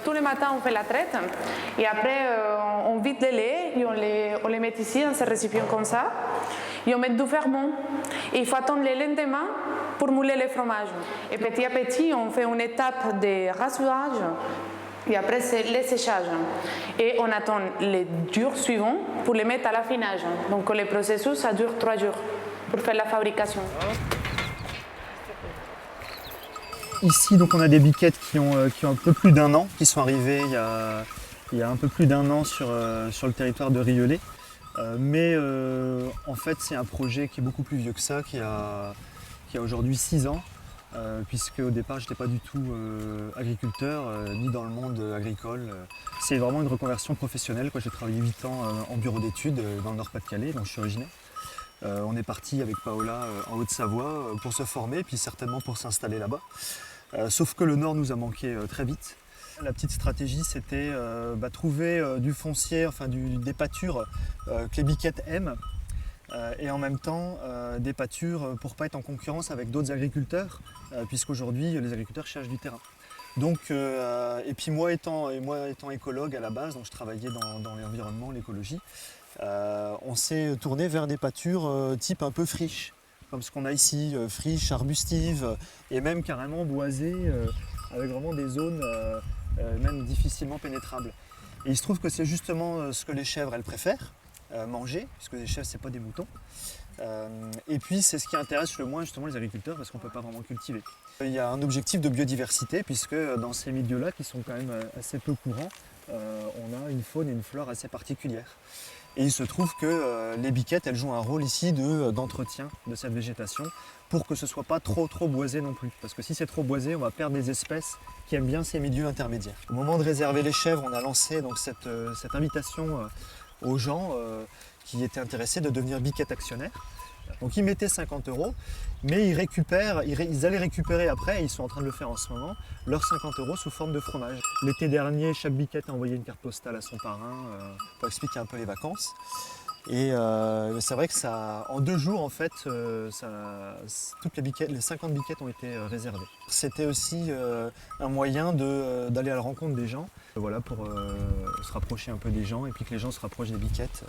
tous les matins, on fait la traite. Et après, on vide le lait et on les met ici dans ces récipients comme ça. Et on met du ferment. Et il faut attendre le lendemain pour mouler le fromage. Et petit à petit, on fait une étape de rassurage. Et après, c'est le séchage. Et on attend les jours suivants pour les mettre à l'affinage. Donc le processus, ça dure 3 jours pour faire la fabrication. Ici, donc, on a des biquettes qui ont un peu plus d'1 an, qui sont arrivées il y a un peu plus d'1 an sur le territoire de Rieulay. En fait, c'est un projet qui est beaucoup plus vieux que ça, qui a aujourd'hui 6 ans. Puisque au départ j'étais pas du tout agriculteur ni dans le monde agricole. C'est vraiment une reconversion professionnelle. J'ai travaillé 8 ans en bureau d'études dans le Nord-Pas-de-Calais, dont je suis originaire. On est parti avec Paola en Haute-Savoie pour se former, puis certainement pour s'installer là-bas. Sauf que le Nord nous a manqué très vite. La petite stratégie, c'était trouver du foncier, enfin des pâtures que les biquettes aiment. Et en même temps des pâtures pour ne pas être en concurrence avec d'autres agriculteurs, puisqu'aujourd'hui les agriculteurs cherchent du terrain. Donc, et puis moi étant écologue à la base, donc je travaillais dans l'environnement, l'écologie, on s'est tourné vers des pâtures type un peu friches, comme ce qu'on a ici, friches, arbustives, et même carrément boisées, avec vraiment des zones même difficilement pénétrables. Et il se trouve que c'est justement ce que les chèvres elles préfèrent. Manger, puisque les chèvres c'est pas des moutons. Et puis c'est ce qui intéresse le moins justement les agriculteurs parce qu'on ne peut pas vraiment cultiver. Il y a un objectif de biodiversité puisque dans ces milieux-là qui sont quand même assez peu courants, on a une faune et une flore assez particulières. Et il se trouve que les biquettes elles jouent un rôle ici d'entretien de cette végétation pour que ce ne soit pas trop boisé non plus. Parce que si c'est trop boisé, on va perdre des espèces qui aiment bien ces milieux intermédiaires. Au moment de réserver les chèvres, on a lancé donc, cette invitation aux gens qui étaient intéressés de devenir biquette actionnaires. Donc ils mettaient 50 €, mais ils allaient récupérer après, et ils sont en train de le faire en ce moment, leurs 50 € sous forme de fromage. L'été dernier, chaque biquette a envoyé une carte postale à son parrain pour expliquer un peu les vacances. Et c'est vrai que ça, en 2 jours, en fait, toutes les 50 biquettes ont été réservées. C'était aussi un moyen d'aller à la rencontre des gens, voilà, pour se rapprocher un peu des gens et puis que les gens se rapprochent des biquettes.